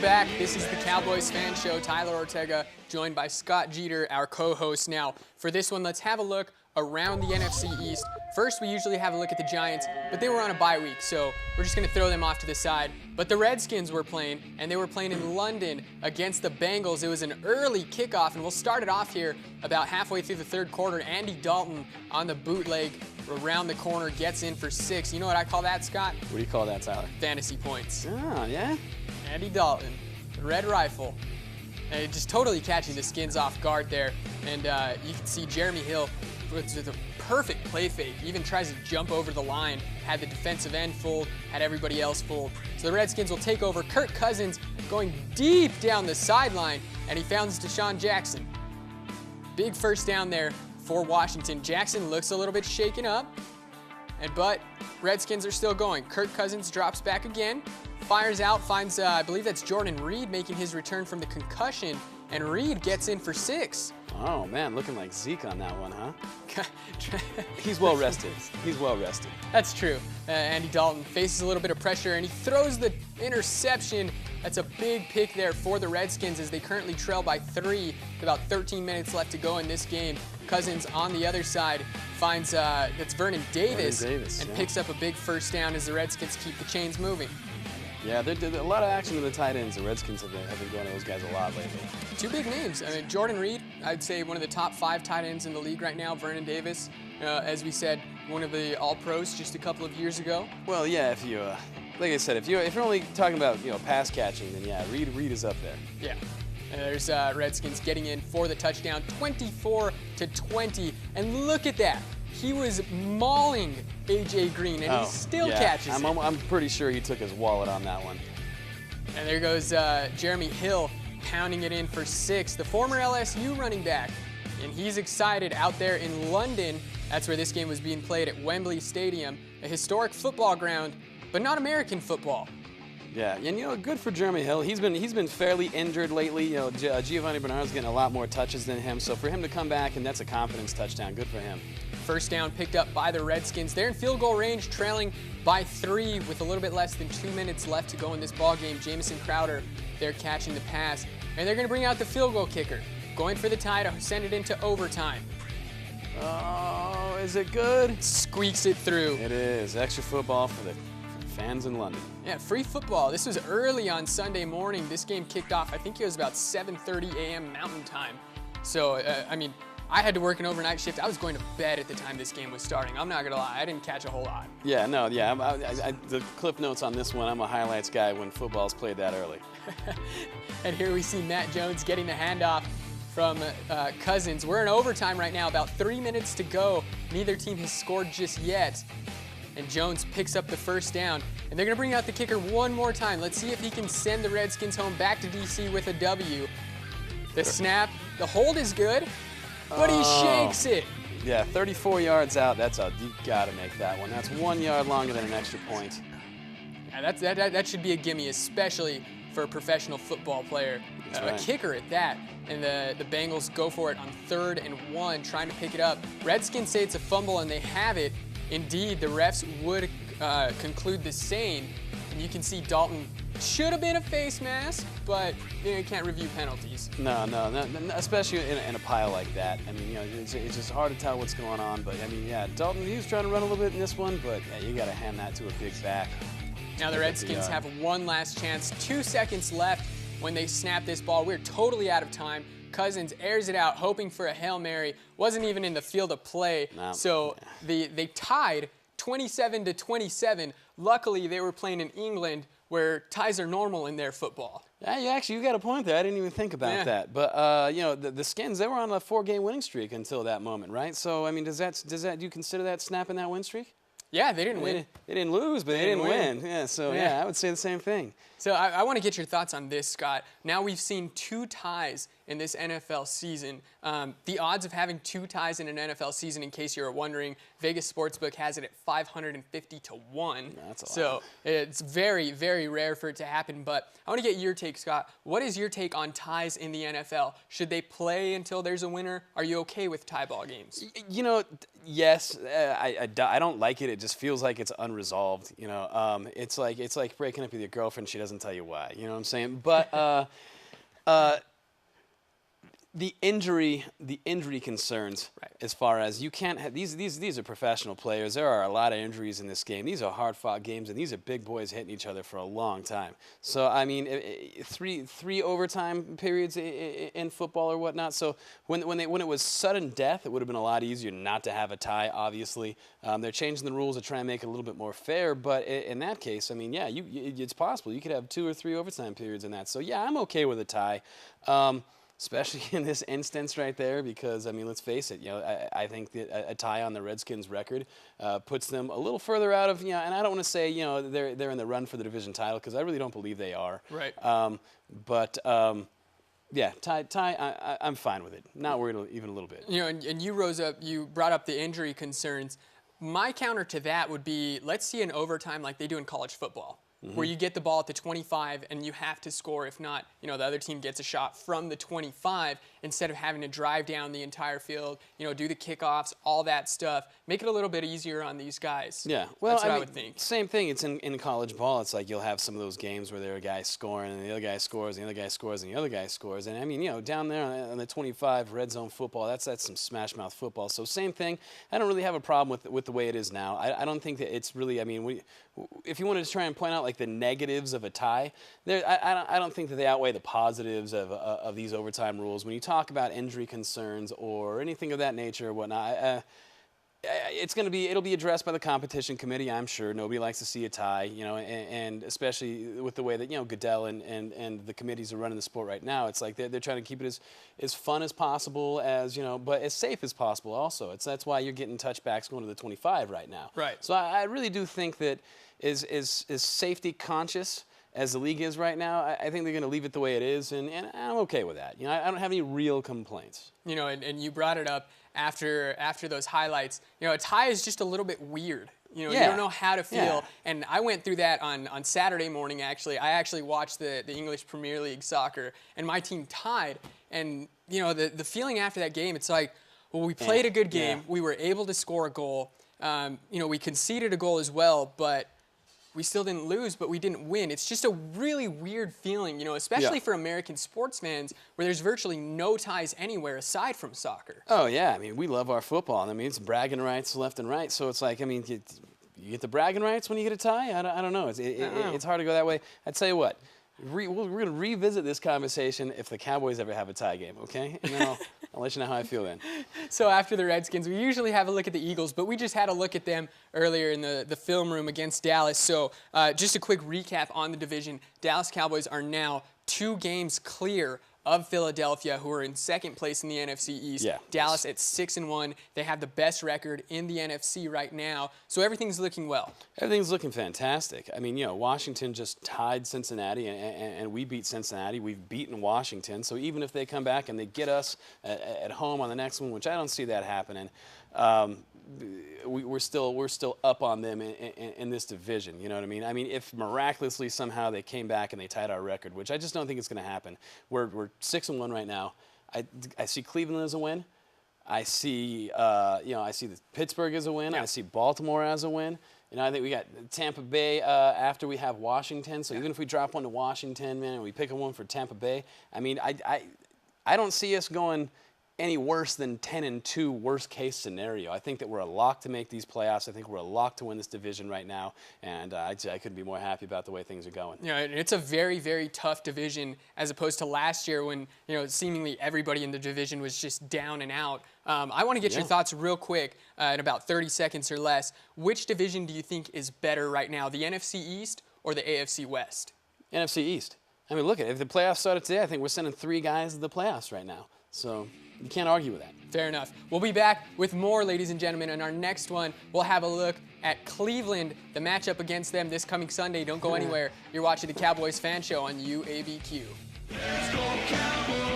back. This is the Cowboys Fan Show. Tyler Ortega, joined by Scott Jeter, our co-host. Now, for this one, let's have a look around the NFC East. First, we usually have a look at the Giants, but they were on a bye week, so we're just going to throw them off to the side. But the Redskins were playing, and they were playing in London against the Bengals. It was an early kickoff, and we'll start it off here about halfway through the third quarter. Andy Dalton on the bootleg around the corner gets in for 6. You know what I call that, Scott? What do you call that, Tyler? Fantasy points. Oh, yeah? Andy Dalton, the red rifle, and just totally catching the Skins off guard there. And you can see Jeremy Hill with a perfect play fake. He even tries to jump over the line, had the defensive end fooled, had everybody else fooled. So the Redskins will take over. Kirk Cousins going deep down the sideline, and he founds Deshaun Jackson. Big first down there for Washington. Jackson looks a little bit shaken up, but Redskins are still going. Kirk Cousins drops back again, fires out, finds, I believe that's Jordan Reed making his return from the concussion, and Reed gets in for 6. Oh, man, looking like Zeke on that one, huh? He's well rested. He's well rested. That's true. Andy Dalton faces a little bit of pressure, and he throws the interception. That's a big pick there for the Redskins as they currently trail by 3 with about 13 minutes left to go in this game. Cousins on the other side finds that's Vernon Davis, and picks up a big first down as the Redskins keep the chains moving. Yeah, there's a lot of action to the tight ends. The Redskins have been going to those guys a lot lately. 2 big names. I mean, Jordan Reed, I'd say one of the top 5 tight ends in the league right now. Vernon Davis, as we said, one of the All-Pros just a couple of years ago. Well, yeah, if you, like I said, if you're only talking about pass catching, then yeah, Reed is up there. Yeah. There's Redskins getting in for the touchdown, 24-20, and look at that. He was mauling A.J. Green, and he still catches it. I'm pretty sure he took his wallet on that one. And there goes Jeremy Hill pounding it in for 6, the former LSU running back. And he's excited out there in London. That's where this game was being played at Wembley Stadium, a historic football ground, but not American football. Yeah, and good for Jeremy Hill. He's been fairly injured lately. Giovanni Bernard's getting a lot more touches than him, so for him to come back, and that's a confidence touchdown, good for him. First down picked up by the Redskins. They're in field goal range, trailing by 3 with a little bit less than 2 minutes left to go in this ball game. Jamison Crowder, they're catching the pass, and they're going to bring out the field goal kicker, going for the tie to send it into overtime. Oh, is it good? Squeaks it through. It is. Extra football for the fans in London. Yeah, free football. This was early on Sunday morning. This game kicked off, I think it was about 7:30 a.m. Mountain Time. So, I mean, I had to work an overnight shift. I was going to bed at the time this game was starting. I'm not going to lie. I didn't catch a whole lot. Yeah, no, yeah. The clip notes on this one, I'm a highlights guy when football's played that early. And here we see Matt Jones getting the handoff from Cousins. We're in overtime right now, about 3 minutes to go. Neither team has scored just yet. And Jones picks up the first down. And they're going to bring out the kicker one more time. Let's see if he can send the Redskins home back to D.C. with a W. The snap, the hold is good, but he shakes it. Yeah, 34 yards out. You got to make that one. That's 1 yard longer than an extra point. Yeah, that should be a gimme, especially for a professional football player. A kicker at that. And the Bengals go for it on 3rd and 1, trying to pick it up. Redskins say it's a fumble, and they have it. Indeed, the refs would conclude the same. And you can see Dalton should have been a face mask, but you can't review penalties. No, especially in a pile like that. I mean, it's just hard to tell what's going on. But I mean, yeah, Dalton, he was trying to run a little bit in this one, but yeah, you got to hand that to a big back. Now the Redskins have one last chance. 2 seconds left when they snap this ball. We're totally out of time. Cousins airs it out, hoping for a Hail Mary. Wasn't even in the field of play. No. So they tied 27-27. Luckily, they were playing in England, where ties are normal in their football. Yeah, you got a point there. I didn't even think about that. But the Skins, they were on a 4-game winning streak until that moment, right? So I mean, do you consider that snapping that win streak? Yeah, they didn't win. They didn't lose, but they didn't win. Yeah, so yeah, I would say the same thing. So I want to get your thoughts on this, Scott. Now we've seen 2 ties in this NFL season. The odds of having 2 ties in an NFL season, in case you're wondering, Vegas Sportsbook has it at 550 to 1. That's a lot. So it's very, very rare for it to happen. But I want to get your take, Scott. What is your take on ties in the NFL? Should they play until there's a winner? Are you okay with tie ball games? You know, yes. I don't like it. It just feels like it's unresolved. You know, it's like breaking up with your girlfriend. She doesn't tell you why. You know what I'm saying? But the injury concerns, right, as far as you can't have these are professional players. There are a lot of injuries in this game. These are hard-fought games, and these are big boys hitting each other for a long time. So I mean, three overtime periods in football or whatnot. So when it was sudden death, it would have been a lot easier not to have a tie. Obviously, they're changing the rules to try and make it a little bit more fair. But in that case, I mean, yeah, it's possible you could have 2 or 3 overtime periods in that. So yeah, I'm okay with a tie. Especially in this instance right there, because, I mean, let's face it, you know, I think that a tie on the Redskins' record puts them a little further out of, you know, and I don't want to say, you know, they're in the run for the division title, because I really don't believe they are. Right. Yeah, tie, I'm fine with it. Not worried even a little bit. You know, and you brought up the injury concerns. My counter to that would be, let's see an overtime like they do in college football, where you get the ball at the 25 and you have to score. If not, you know, the other team gets a shot from the 25 instead of having to drive down the entire field, you know, do the kickoffs, all that stuff. Make it a little bit easier on these guys. Yeah, well, that's what I mean, would think. Same thing. It's in college ball. It's like you'll have some of those games where there are guys scoring and the other guy scores, and the other guy scores, and the other guy scores. And I mean, you know, down there on the 25, red zone football, that's some smash mouth football. So same thing. I don't really have a problem with the way it is now. I don't think that it's really, I mean, if you wanted to try and point out like the negatives of a tie, I don't think that they outweigh the positives of these overtime rules. When you talk about injury concerns or anything of that nature or whatnot, it'll be addressed by the competition committee, I'm sure. Nobody likes to see a tie, you know, and especially with the way that, you know, Goodell and the committees are running the sport right now. It's like they're trying to keep it as fun as possible, as, you know, but as safe as possible also. That's why you're getting touchbacks going to the 25 right now. Right. So I really do think that as safety conscious as the league is right now, I think they're going to leave it the way it is, and I'm okay with that. You know, I don't have any real complaints. You know, and you brought it up after those highlights. You know, a tie is just a little bit weird. You know, you don't know how to feel. Yeah. And I went through that on Saturday morning, actually. I actually watched the English Premier League soccer, and my team tied. And, you know, the feeling after that game, it's like, well, we played a good game. Yeah. We were able to score a goal. You know, we conceded a goal as well, but we still didn't lose, but we didn't win. It's just a really weird feeling, you know, especially for American sports fans, where there's virtually no ties anywhere aside from soccer. Oh, yeah. I mean, we love our football. I mean, it's bragging rights left and right. So it's like, I mean, you get the bragging rights when you get a tie? I don't know. It's hard to go that way. I tell you what, we're going to revisit this conversation if the Cowboys ever have a tie game, okay? And then I'll let you know how I feel then. So after the Redskins, we usually have a look at the Eagles, but we just had a look at them earlier in the film room against Dallas. So just a quick recap on the division. Dallas Cowboys are now 2 games clear of Philadelphia, who are in second place in the NFC East. Yeah, Dallas at 6-1. They have the best record in the NFC right now. So everything's looking well. Everything's looking fantastic. I mean, you know, Washington just tied Cincinnati, and we beat Cincinnati. We've beaten Washington. So even if they come back and they get us at home on the next one, which I don't see that happening, we're still up on them in this division. You know what I mean? I mean, if miraculously somehow they came back and they tied our record, which I just don't think it's going to happen. We're 6-1 right now. I see Cleveland as a win. I see I see Pittsburgh as a win. Yeah. I see Baltimore as a win. You know, I think we got Tampa Bay after we have Washington. So even if we drop one to Washington, man, and we pick a one for Tampa Bay, I mean, I don't see us going any worse than 10-2 worst case scenario. I think that we're a lock to make these playoffs. I think we're a lock to win this division right now, and I couldn't be more happy about the way things are going. Yeah, it's a very, very tough division as opposed to last year when, you know, seemingly everybody in the division was just down and out. I want to get your thoughts real quick in about 30 seconds or less. Which division do you think is better right now, the NFC East or the AFC West? NFC East. I mean, look at it. If the playoffs started today, I think we're sending 3 guys to the playoffs right now. So you can't argue with that. Fair enough. We'll be back with more, ladies and gentlemen. In our next one, we'll have a look at Cleveland, the matchup against them this coming Sunday. Don't go anywhere. You're watching the Cowboys Fan Show on UABQ. Let's go Cowboys!